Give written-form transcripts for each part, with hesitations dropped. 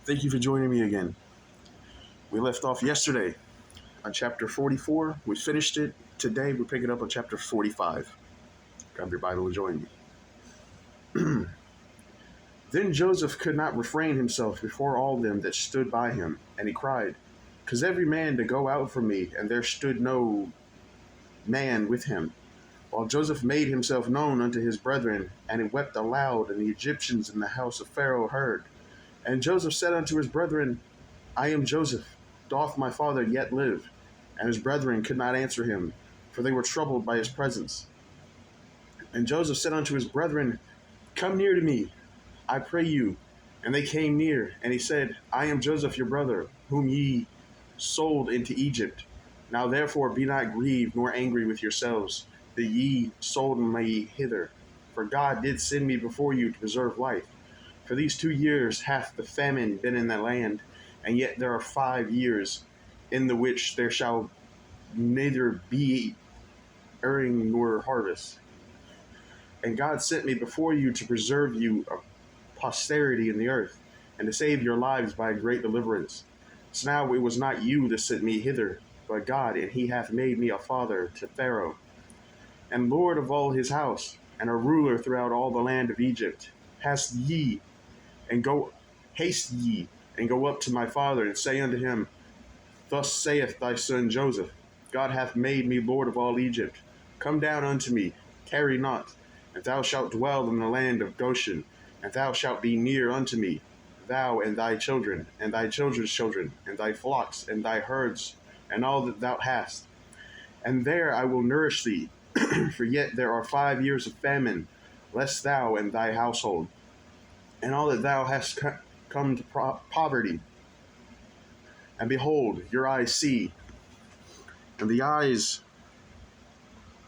Thank you for joining me again. We left off yesterday on chapter 44. We finished it. Today we're picking up on chapter 45. Grab your Bible and join me. Then Joseph could not refrain himself before all them that stood by him, and he cried, "'Cause every man to go out from me, and there stood no man with him. While Joseph made himself known unto his brethren, and he wept aloud, and the Egyptians in the house of Pharaoh heard. And Joseph said unto his brethren, I am Joseph. Doth my father yet live? And his brethren could not answer him, for they were troubled by his presence. And Joseph said unto his brethren, Come near to me, I pray you. And they came near, and he said, I am Joseph your brother, whom ye sold into Egypt. Now therefore be not grieved nor angry with yourselves, that ye sold me hither. For God did send me before you to preserve life. For these 2 years hath the famine been in the land, and yet there are 5 years in the which there shall neither be earing nor harvest. And God sent me before you to preserve you a posterity in the earth, and to save your lives by a great deliverance. So now it was not you that sent me hither, but God, and he hath made me a father to Pharaoh, and lord of all his house, and a ruler throughout all the land of Egypt. Haste ye, and go up to my father, and say unto him, Thus saith thy son Joseph, God hath made me lord of all Egypt. Come down unto me, tarry not, and thou shalt dwell in the land of Goshen, and thou shalt be near unto me, thou and thy children, and thy children's children, and thy flocks, and thy herds, and all that thou hast. And there I will nourish thee, for yet there are 5 years of famine, lest thou and thy household, and all that thou hast come to poverty. And behold, your eyes see, and the eyes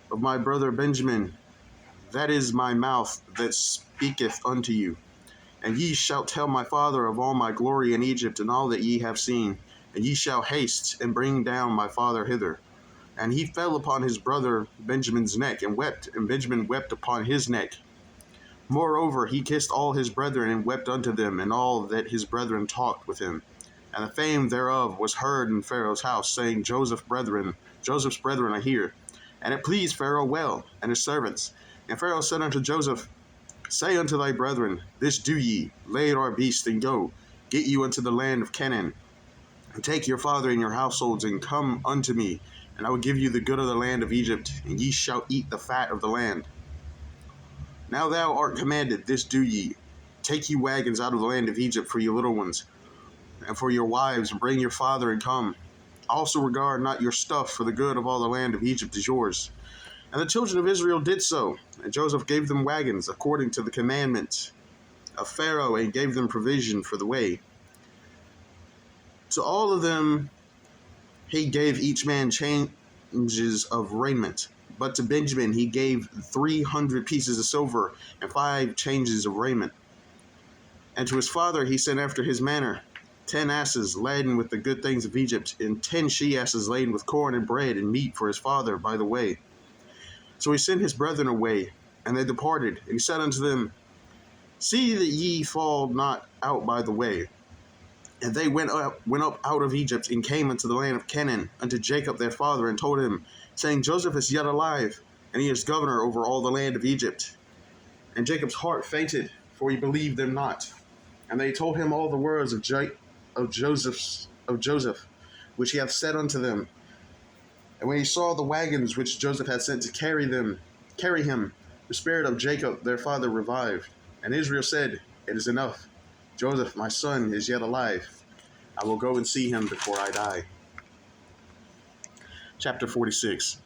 of my brother Benjamin, that is my mouth that speaketh unto you. And ye shall tell my father of all my glory in Egypt, and all that ye have seen. And ye shall haste and bring down my father hither. And he fell upon his brother Benjamin's neck, and wept, and Benjamin wept upon his neck. Moreover, he kissed all his brethren, and wept unto them, and all that his brethren talked with him. And the fame thereof was heard in Pharaoh's house, saying, Joseph's brethren are here. And it pleased Pharaoh well, and his servants. And Pharaoh said unto Joseph, Say unto thy brethren, This do ye, lay our beasts, and go, get you unto the land of Canaan, and take your father and your households, and come unto me, and I will give you the good of the land of Egypt, and ye shall eat the fat of the land. Now thou art commanded, this do ye, take ye wagons out of the land of Egypt for your little ones, and for your wives, and bring your father, and come. Also regard not your stuff, for the good of all the land of Egypt is yours. And the children of Israel did so, and Joseph gave them wagons according to the commandment of Pharaoh, and gave them provision for the way. To all of them he gave each man changes of raiment, but to Benjamin he gave 300 pieces of silver and 5 changes of raiment. And to his father he sent after his manner 10 asses laden with the good things of Egypt, and 10 she-asses laden with corn and bread and meat for his father by the way. So he sent his brethren away, and they departed. And he said unto them, See that ye fall not out by the way. And they went up out of Egypt, and came unto the land of Canaan, unto Jacob their father, and told him, saying, Joseph is yet alive, and he is governor over all the land of Egypt. And Jacob's heart fainted, for he believed them not. And they told him all the words of Joseph, which he hath said unto them. And when he saw the wagons which Joseph had sent to carry him, the spirit of Jacob their father revived. And Israel said, It is enough. Joseph, my son, is yet alive. I will go and see him before I die. Chapter 46.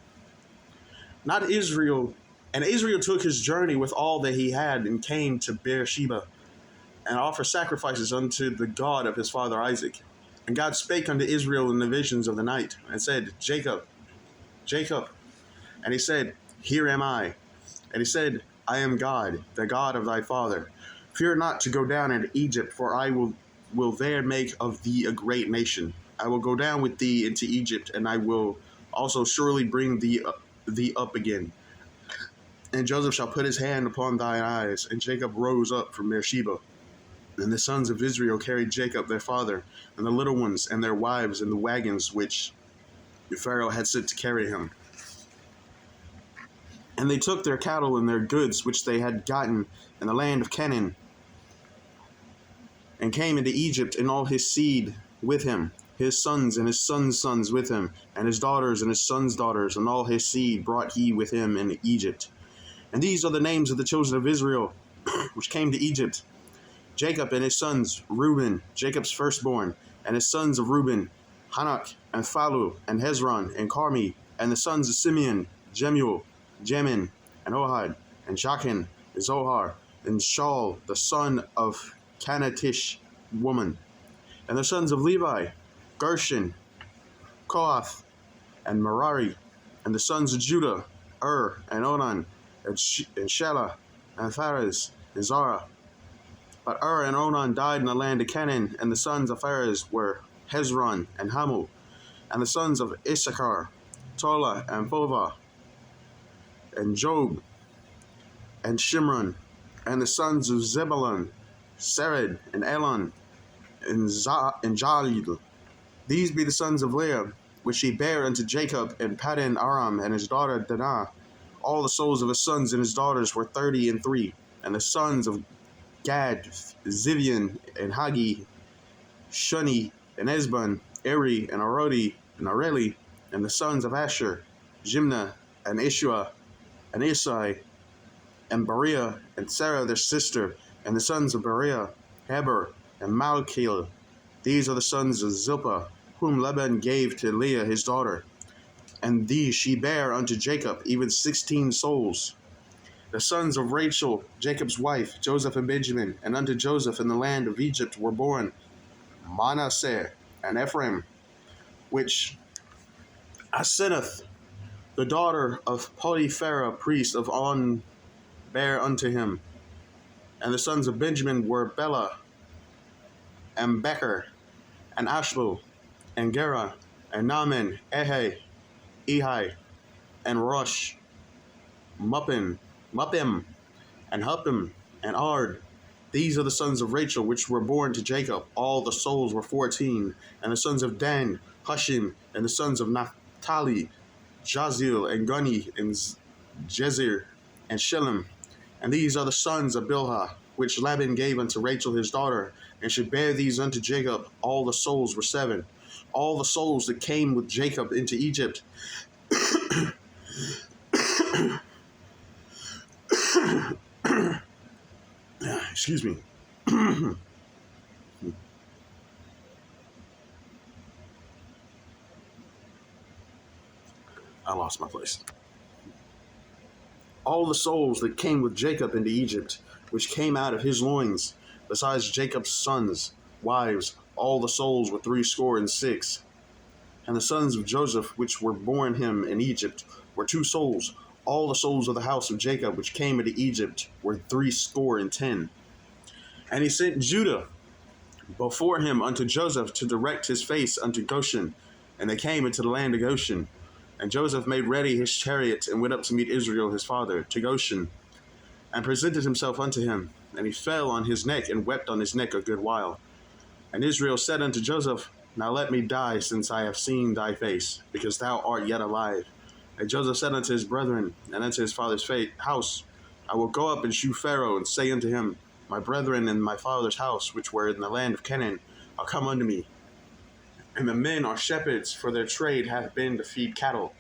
And Israel took his journey with all that he had, and came to Beersheba, and offered sacrifices unto the God of his father Isaac. And God spake unto Israel in the visions of the night, and said, Jacob, Jacob. And he said, Here am I. And he said, I am God, the God of thy father. Fear not to go down into Egypt, for I will there make of thee a great nation. I will go down with thee into Egypt, and I will also surely bring thee up again. And Joseph shall put his hand upon thine eyes. And Jacob rose up from Beersheba. And the sons of Israel carried Jacob their father, and the little ones, and their wives, in the wagons which Pharaoh had sent to carry him. And they took their cattle and their goods which they had gotten in the land of Canaan, and came into Egypt, and all his seed with him, his sons and his sons' sons with him, and his daughters and his sons' daughters, and all his seed brought he with him in Egypt. And these are the names of the children of Israel, which came to Egypt: Jacob and his sons, Reuben, Jacob's firstborn, and his sons of Reuben, Hanok, and Phalu, and Hezron, and Carmi, and the sons of Simeon, Jemuel, Jamin, and Ohad, and Jachin, and Zohar, and Shaul, the son of Canatish woman. And the sons of Levi, Gershon, Kohath, and Merari. And the sons of Judah, and Onan, and Shelah, and Pharez, and Zara. But and Onan died in the land of Canaan, and the sons of Pharez were Hezron and Hamul. And the sons of Issachar, Tola, and Puvah, and Job, and Shimron. And the sons of Zebulun, Sered, and Elon, and Jalil. These be the sons of Leah, which he bare unto Jacob in Paddan Aram, and his daughter Dinah. All the souls of his sons and his daughters were 33. And the sons of Gad, Zivian, and Hagi, Shuni, and Esbon, Eri, and Arodi, and Areli. And the sons of Asher, Jimnah, and Ishua, and Isai, and Bariah, and Sarah their sister. And the sons of Bariah, Heber, and Malchil. These are the sons of Zilpah, whom Laban gave to Leah his daughter. And these she bare unto Jacob, even 16 souls. The sons of Rachel, Jacob's wife, Joseph and Benjamin, and unto Joseph in the land of Egypt were born Manasseh and Ephraim, which Asenath, the daughter of Potiphera, priest of On, bare unto him. And the sons of Benjamin were Bela, and Becher, and Ashbel, and Gera, and Naaman, Ehi, and Rosh, Muppim, and Huppim, and Ard. These are the sons of Rachel, which were born to Jacob. All the souls were 14. And the sons of Dan, Hushim, and the sons of Naphtali, Jazil, and Guni, and Jezer, and Shilem. And these are the sons of Bilhah, which Laban gave unto Rachel his daughter, and should bear these unto Jacob. All the souls were 7. All the souls that came with Jacob into Egypt. Excuse me. I lost my place. All the souls that came with Jacob into Egypt, which came out of his loins, besides Jacob's sons, wives, all the souls were 66. And the sons of Joseph, which were born him in Egypt, were 2 souls. All the souls of the house of Jacob, which came into Egypt, were 70. And he sent Judah before him unto Joseph to direct his face unto Goshen. And they came into the land of Goshen. And Joseph made ready his chariot, and went up to meet Israel his father, to Goshen, and presented himself unto him. And he fell on his neck, and wept on his neck a good while. And Israel said unto Joseph, Now let me die, since I have seen thy face, because thou art yet alive. And Joseph said unto his brethren, and unto his father's house, I will go up and shew Pharaoh, and say unto him, My brethren in my father's house, which were in the land of Canaan, are come unto me. And the men are shepherds, for their trade hath been to feed cattle.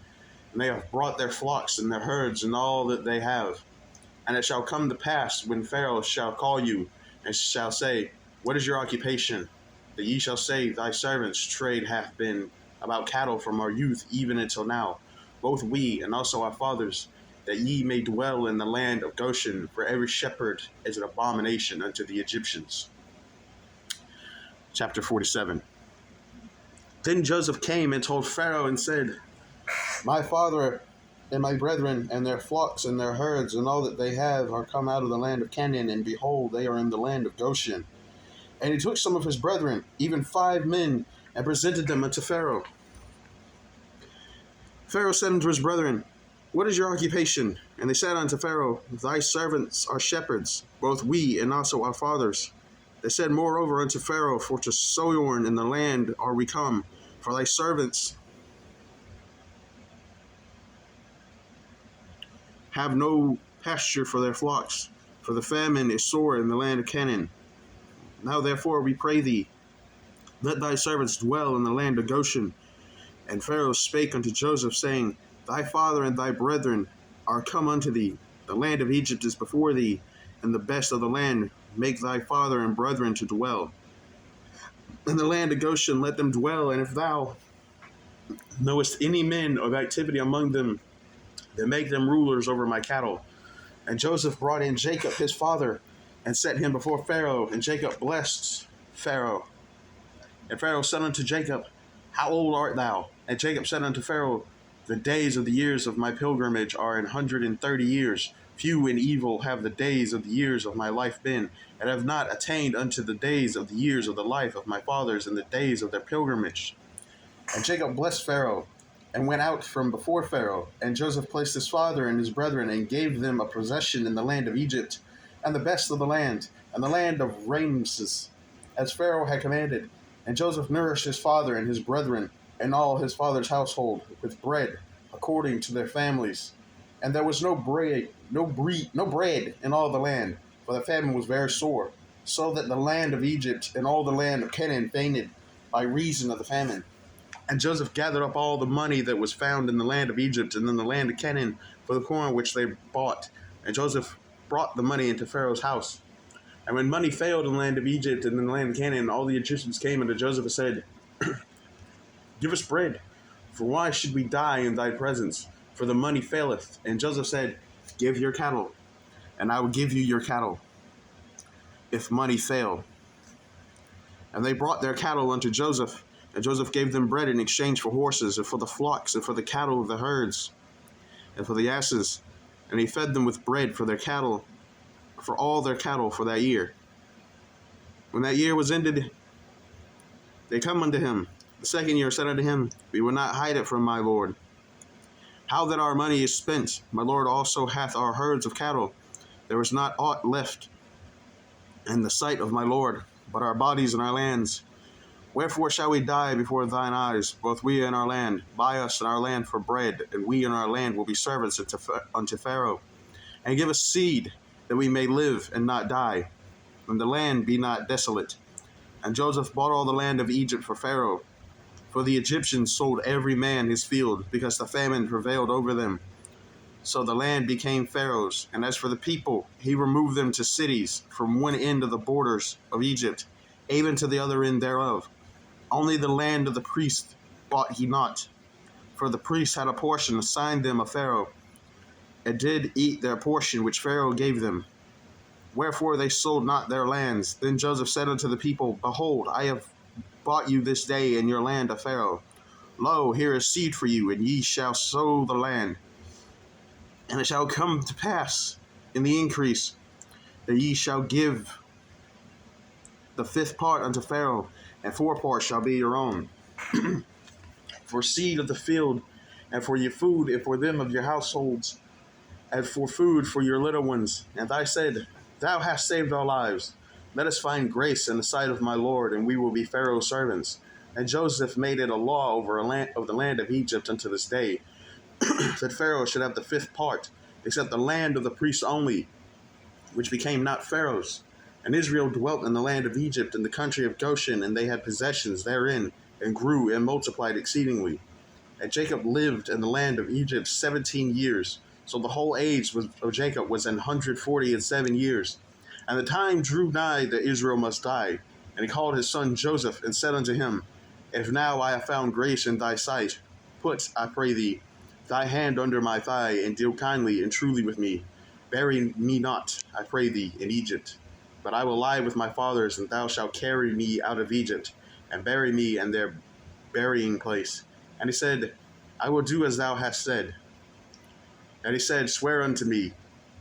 And they have brought their flocks and their herds and all that they have. And it shall come to pass, when Pharaoh shall call you, and shall say, What is your occupation? That ye shall say, Thy servants' trade hath been about cattle from our youth even until now, both we and also our fathers, that ye may dwell in the land of Goshen, for every shepherd is an abomination unto the Egyptians. Chapter 47. Then Joseph came and told Pharaoh and said, My father and my brethren and their flocks and their herds and all that they have are come out of the land of Canaan, and behold, they are in the land of Goshen. And he took some of his brethren, even 5 men, and presented them unto Pharaoh. Pharaoh said unto his brethren, What is your occupation? And they said unto Pharaoh, Thy servants are shepherds, both we and also our fathers. They said moreover unto Pharaoh, For to sojourn in the land are we come, for thy servants have no pasture for their flocks, for the famine is sore in the land of Canaan. Now therefore we pray thee, let thy servants dwell in the land of Goshen. And Pharaoh spake unto Joseph, saying, Thy father and thy brethren are come unto thee. The land of Egypt is before thee, and the best of the land make thy father and brethren to dwell. In the land of Goshen let them dwell, and if thou knowest any men of activity among them, then make them rulers over my cattle. And Joseph brought in Jacob his father, and set him before Pharaoh, and Jacob blessed Pharaoh. And Pharaoh said unto Jacob, How old art thou? And Jacob said unto Pharaoh, The days of the years of my pilgrimage are 130 years. Few and evil have the days of the years of my life been, and have not attained unto the days of the years of the life of my fathers in the days of their pilgrimage. And Jacob blessed Pharaoh, and went out from before Pharaoh. And Joseph placed his father and his brethren, and gave them a possession in the land of Egypt, and the best of the land, and the land of Ramses, as Pharaoh had commanded. And Joseph nourished his father and his brethren, and all his father's household, with bread, according to their families. And there was no bread in all the land, for the famine was very sore, so that the land of Egypt and all the land of Canaan fainted by reason of the famine. And Joseph gathered up all the money that was found in the land of Egypt and in the land of Canaan for the corn which they bought. And Joseph brought the money into Pharaoh's house. And when money failed in the land of Egypt and in the land of Canaan, all the Egyptians came unto Joseph and said, Give us bread, for why should we die in thy presence? For the money faileth. And Joseph said, Give your cattle, and I will give you your cattle, if money fail. And they brought their cattle unto Joseph, and Joseph gave them bread in exchange for horses, and for the flocks, and for the cattle of the herds, and for the asses. And he fed them with bread for their cattle, for all their cattle for that year. When that year was ended, they come unto him. The second year said unto him, We will not hide it from my lord. How that our money is spent, my lord also hath our herds of cattle. There is not aught left in the sight of my lord, but our bodies and our lands. Wherefore shall we die before thine eyes, both we and our land? Buy us and our land for bread, and we and our land will be servants unto Pharaoh. And give us seed, that we may live and not die, and the land be not desolate. And Joseph bought all the land of Egypt for Pharaoh, for the Egyptians sold every man his field, because the famine prevailed over them. So the land became Pharaoh's, and as for the people, he removed them to cities, from one end of the borders of Egypt, even to the other end thereof. Only the land of the priests bought he not, for the priests had a portion assigned them of Pharaoh, and did eat their portion which Pharaoh gave them. Wherefore they sold not their lands. Then Joseph said unto the people, Behold, I have bought you this day in your land of Pharaoh. Lo, here is seed for you, and ye shall sow the land. And it shall come to pass in the increase that ye shall give the fifth part unto Pharaoh, and 4 parts shall be your own. For seed of the field, and for your food, and for them of your households, and for food for your little ones. And I said, Thou hast saved our lives. Let us find grace in the sight of my Lord, and we will be Pharaoh's servants. And Joseph made it a law over the land of Egypt unto this day, that Pharaoh should have the 5th part, except the land of the priests only, which became not Pharaoh's. And Israel dwelt in the land of Egypt, in the country of Goshen, and they had possessions therein, and grew and multiplied exceedingly. And Jacob lived in the land of Egypt 17 years. So the whole age of Jacob was 147 years. And the time drew nigh that Israel must die. And he called his son Joseph, and said unto him, If now I have found grace in thy sight, put, I pray thee, thy hand under my thigh, and deal kindly and truly with me. Bury me not, I pray thee, in Egypt. But I will lie with my fathers, and thou shalt carry me out of Egypt, and bury me in their burying place. And he said, I will do as thou hast said. And he said, Swear unto me.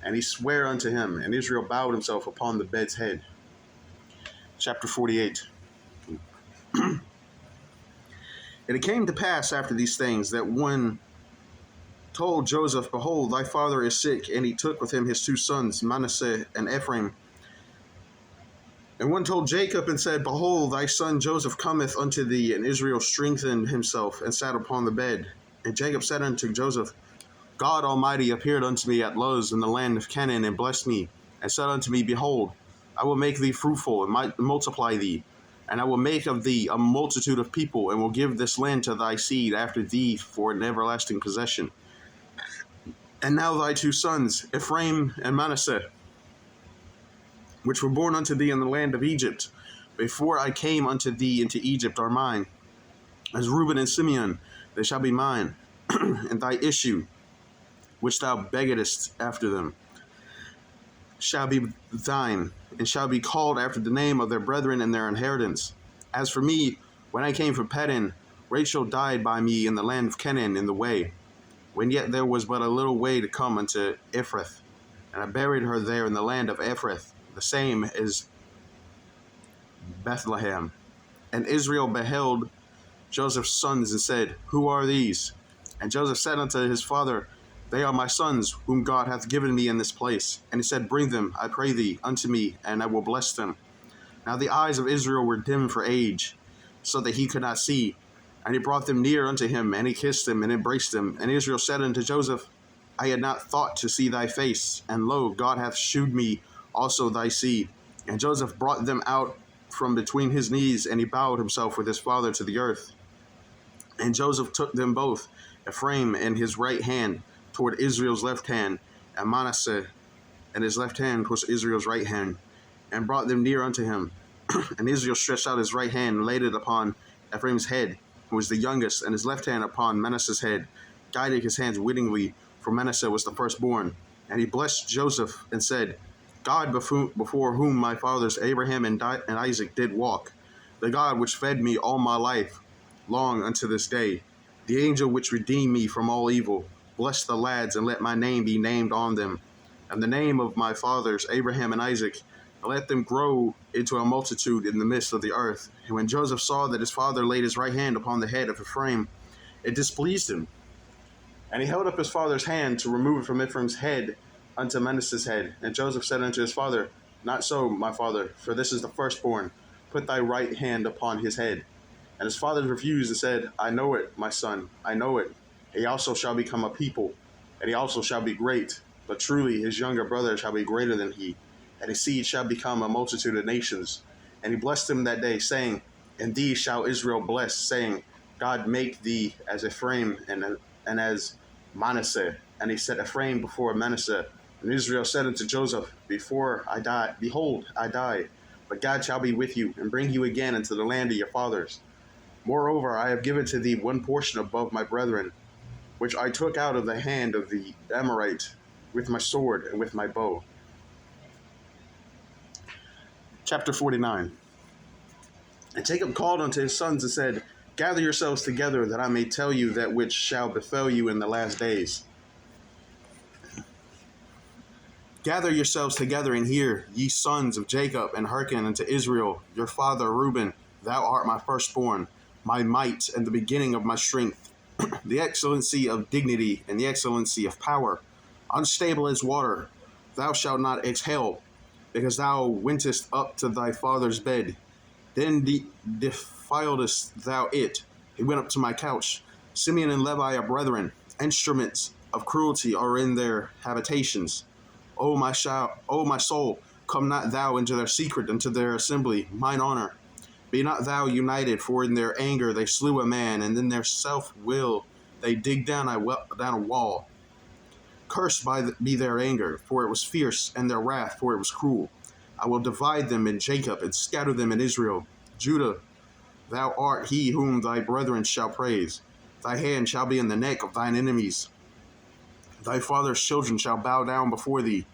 And he sware unto him, and Israel bowed himself upon the bed's head. Chapter 48. And it came to pass after these things, that one told Joseph, Behold, thy father is sick. And he took with him his 2 sons, Manasseh and Ephraim. And one told Jacob and said, Behold, thy son Joseph cometh unto thee. And Israel strengthened himself and sat upon the bed. And Jacob said unto Joseph, God Almighty appeared unto me at Luz in the land of Canaan, and blessed me, and said unto me, Behold, I will make thee fruitful, and multiply thee, and I will make of thee a multitude of people, and will give this land to thy seed after thee for an everlasting possession. And now thy two sons, Ephraim and Manasseh, which were born unto thee in the land of Egypt, before I came unto thee into Egypt, are mine. As Reuben and Simeon, they shall be mine, and thy issue, which thou beggedest after them, shall be thine, and shall be called after the name of their brethren and their inheritance. As for me, when I came from Paddan, Rachel died by me in the land of Canaan in the way, when yet there was but a little way to come unto Ephrath, and I buried her there in the land of Ephrath, the same as Bethlehem. And Israel beheld Joseph's sons and said, Who are these? And Joseph said unto his father, They are my sons, whom God hath given me in this place. And he said, Bring them, I pray thee, unto me, and I will bless them. Now the eyes of Israel were dim for age, so that he could not see. And he brought them near unto him, and he kissed them, and embraced them. And Israel said unto Joseph, I had not thought to see thy face, and lo, God hath shewed me also thy seed. And Joseph brought them out from between his knees, and he bowed himself with his father to the earth. And Joseph took them both, Ephraim in his right hand, toward Israel's left hand, and Manasseh and his left hand towards Israel's right hand, and brought them near unto him. And Israel stretched out his right hand and laid it upon Ephraim's head, who was the youngest, and his left hand upon Manasseh's head, guiding his hands wittingly, for Manasseh was the firstborn. And he blessed Joseph and said, God before whom my fathers Abraham and Isaac did walk, the God which fed me all my life long unto this day, the angel which redeemed me from all evil, bless the lads, and let my name be named on them, and the name of my fathers Abraham and Isaac, and let them grow into a multitude in the midst of the earth. And when Joseph saw that his father laid his right hand upon the head of Ephraim, it displeased him. And he held up his father's hand to remove it from Ephraim's head unto Manasseh's head. And Joseph said unto his father, Not so, my father, for this is the firstborn. Put thy right hand upon his head. And his father refused and said, I know it, my son, I know it. He also shall become a people, and he also shall be great. But truly his younger brother shall be greater than he, and his seed shall become a multitude of nations. And he blessed him that day, saying, In thee shall Israel bless, saying, God make thee as Ephraim and as Manasseh. And he set Ephraim before Manasseh. And Israel said unto Joseph, Behold, I die, but God shall be with you, and bring you again into the land of your fathers. Moreover, I have given to thee one portion above my brethren, which I took out of the hand of the Amorite with my sword and with my bow. Chapter 49. And Jacob called unto his sons and said, Gather yourselves together, that I may tell you that which shall befell you in the last days. Gather yourselves together and hear, ye sons of Jacob, and hearken unto Israel, your father Reuben. Thou art my firstborn, my might, and the beginning of my strength, the excellency of dignity, and the excellency of power. Unstable as water, thou shalt not exhale, because thou wentest up to thy father's bed. Then defiledest thou it. He went up to my couch. Simeon and Levi are brethren. Instruments of cruelty are in their habitations. O my soul, come not thou into their secret, into their assembly, mine honor. Be not thou united, for in their anger they slew a man, and in their self-will they dig down a wall. Cursed be their anger, for it was fierce, and their wrath, for it was cruel. I will divide them in Jacob, and scatter them in Israel. Judah, thou art he whom thy brethren shall praise. Thy hand shall be in the neck of thine enemies. Thy father's children shall bow down before thee.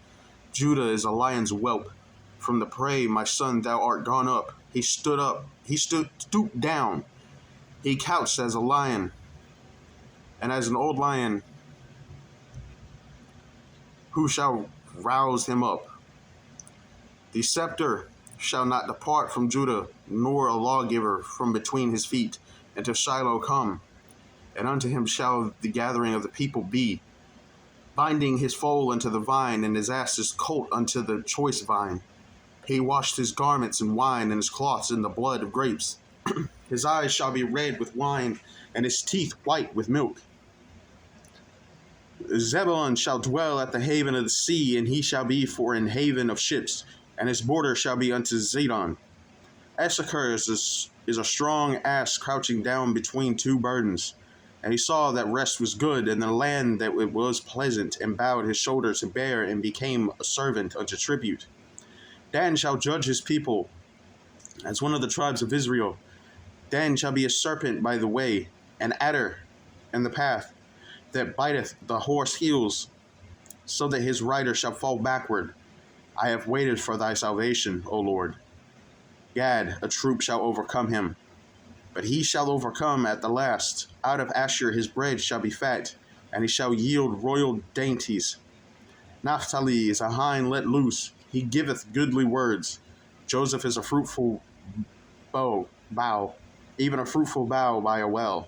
Judah is a lion's whelp. From the prey, my son, thou art gone up. He stooped down. He couched as a lion, and as an old lion, who shall rouse him up? The scepter shall not depart from Judah, nor a lawgiver from between his feet, until Shiloh come, and unto him shall the gathering of the people be, binding his foal unto the vine, and his ass's colt unto the choice vine. He washed his garments in wine and his cloths in the blood of grapes. His eyes shall be red with wine, and his teeth white with milk. Zebulun shall dwell at the haven of the sea, and he shall be for an haven of ships, and his border shall be unto Zidon. Issachar is a strong ass crouching down between two burdens. And he saw that rest was good, and the land that it was pleasant, and bowed his shoulder to bear, and became a servant unto tribute. Dan shall judge his people as one of the tribes of Israel. Dan shall be a serpent by the way, an adder in the path, that biteth the horse heels, so that his rider shall fall backward. I have waited for thy salvation, O Lord. Gad, a troop shall overcome him, but he shall overcome at the last. Out of Asher his bread shall be fat, and he shall yield royal dainties. Naphtali is a hind let loose, he giveth goodly words. Joseph is a fruitful bough, even a fruitful bough by a well,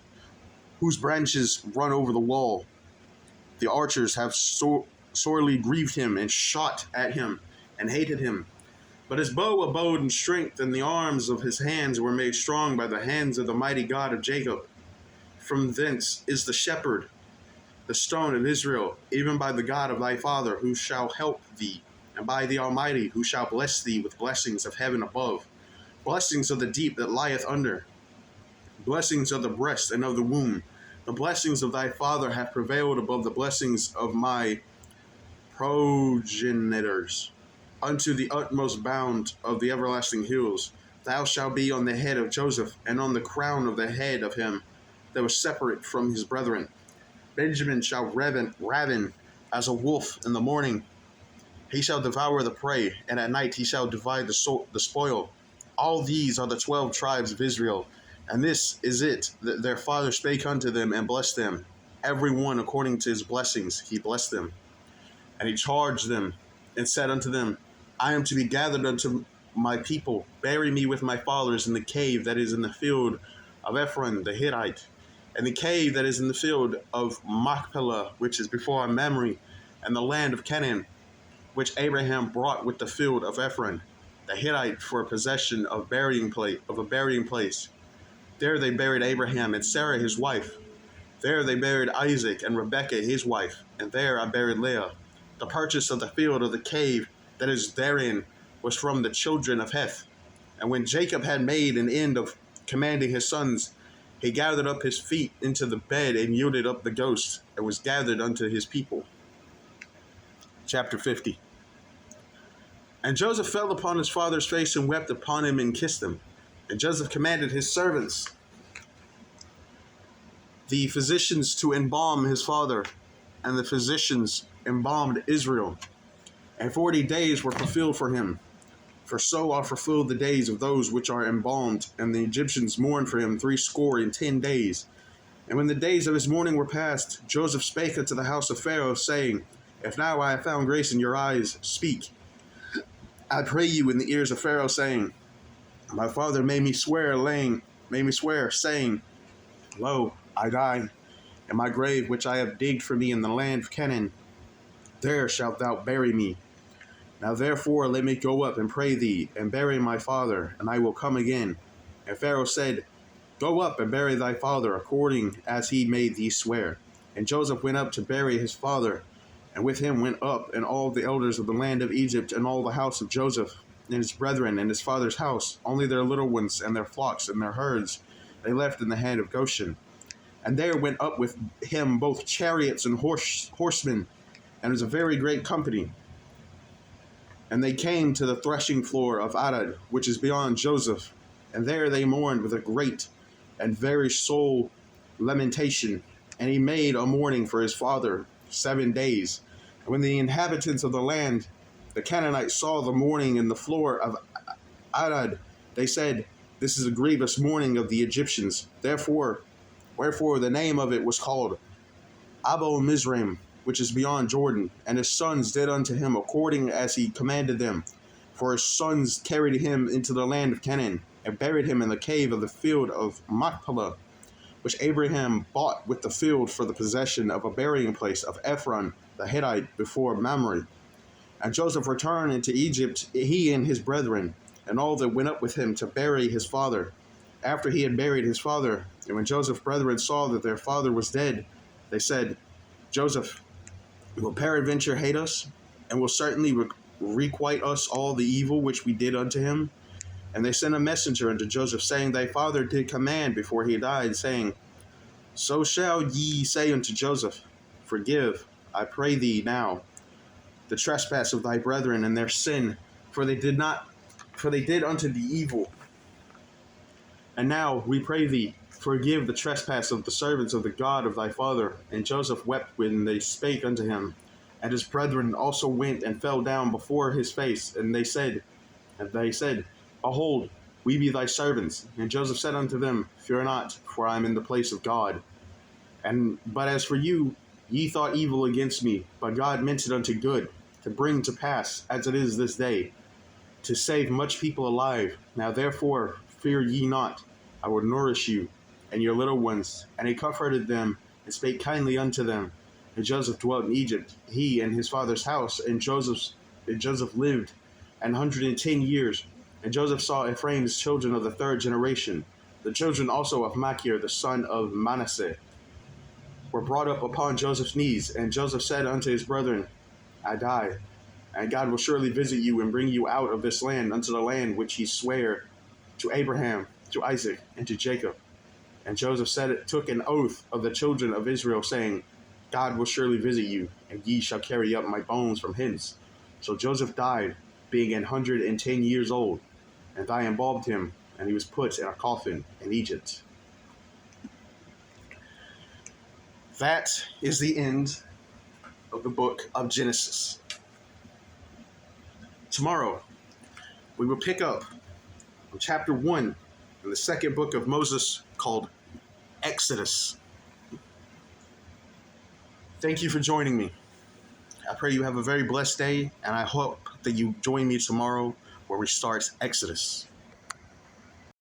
whose branches run over the wall. The archers have sorely grieved him, and shot at him, and hated him. But his bow abode in strength, and the arms of his hands were made strong by the hands of the mighty God of Jacob. From thence is the shepherd, the stone of Israel, even by the God of thy father, who shall help thee, and by the Almighty, who shall bless thee with blessings of heaven above, blessings of the deep that lieth under, blessings of the breast and of the womb. The blessings of thy father have prevailed above the blessings of my progenitors, unto the utmost bound of the everlasting hills. Thou shalt be on the head of Joseph, and on the crown of the head of him that was separate from his brethren. Benjamin shall raven as a wolf in the morning. He shall devour the prey, and at night he shall divide the spoil. All these are the 12 tribes of Israel, and this is it that their father spake unto them and blessed them. Every one according to his blessings he blessed them. And he charged them and said unto them, I am to be gathered unto my people. Bury me with my fathers in the cave that is in the field of Ephron the Hittite, and the cave that is in the field of Machpelah, which is before Mamre, and the land of Canaan, which Abraham brought with the field of Ephron the Hittite for a possession of a burying place. There they buried Abraham and Sarah his wife. There they buried Isaac and Rebekah his wife, and there I buried Leah. The purchase of the field of the cave that is therein was from the children of Heth. And when Jacob had made an end of commanding his sons, he gathered up his feet into the bed and yielded up the ghost, and was gathered unto his people. Chapter 50. And Joseph fell upon his father's face and wept upon him and kissed him. And Joseph commanded his servants, the physicians, to embalm his father, and the physicians embalmed Israel. And 40 days were fulfilled for him. For so are fulfilled the days of those which are embalmed, and the Egyptians mourned for him 60 days. And when the days of his mourning were past, Joseph spake unto the house of Pharaoh, saying, If now I have found grace in your eyes, speak. I pray you in the ears of Pharaoh, saying, My father made me swear, saying, Lo, I die, and my grave which I have digged for me in the land of Canaan, there shalt thou bury me. Now therefore let me go up and pray thee, and bury my father, and I will come again. And Pharaoh said, Go up and bury thy father, according as he made thee swear. And Joseph went up to bury his father, and with him went up and all the elders of the land of Egypt, and all the house of Joseph, and his brethren, and his father's house, only their little ones, and their flocks, and their herds, they left in the hand of Goshen. And there went up with him both chariots and horsemen, and it was a very great company. And they came to the threshing floor of Adad, which is beyond Joseph, and there they mourned with a great and very sore lamentation. And he made a mourning for his father 7 days. And when the inhabitants of the land, the Canaanites, saw the mourning in the floor of Adad, they said, This is a grievous mourning of the Egyptians. Wherefore the name of it was called Abel Mizraim, which is beyond Jordan. And his sons did unto him according as he commanded them. For his sons carried him into the land of Canaan, and buried him in the cave of the field of Machpelah, which Abraham bought with the field for the possession of a burying place of Ephron the Hittite before Mamre. And Joseph returned into Egypt, he and his brethren, and all that went up with him to bury his father. After he had buried his father, and when Joseph's brethren saw that their father was dead, they said, Joseph will peradventure hate us, and will certainly requite us all the evil which we did unto him. And they sent a messenger unto Joseph, saying, Thy father did command before he died, saying, So shall ye say unto Joseph, Forgive, I pray thee now, the trespass of thy brethren and their sin, for they did unto thee evil. And now we pray thee, forgive the trespass of the servants of the God of thy father. And Joseph wept when they spake unto him. And his brethren also went and fell down before his face, and they said, Behold, we be thy servants. And Joseph said unto them, Fear not, for I am in the place of God. But as for you, ye thought evil against me, but God meant it unto good, to bring to pass, as it is this day, to save much people alive. Now therefore fear ye not, I will nourish you and your little ones. And he comforted them, and spake kindly unto them. And Joseph dwelt in Egypt, he and his father's house, and Joseph lived 110 years. And Joseph saw Ephraim's children of the third generation. The children also of Machir, the son of Manasseh, were brought up upon Joseph's knees. And Joseph said unto his brethren, I die, and God will surely visit you and bring you out of this land unto the land which he sware to Abraham, to Isaac, and to Jacob. And Joseph took an oath of the children of Israel, saying, God will surely visit you, and ye shall carry up my bones from hence. So Joseph died, being 110 years old, and they embalmed him, and he was put in a coffin in Egypt. That is the end of the book of Genesis. Tomorrow, we will pick up on chapter 1 in the second book of Moses, called Exodus. Thank you for joining me. I pray you have a very blessed day, and I hope that you join me tomorrow where we start Exodus.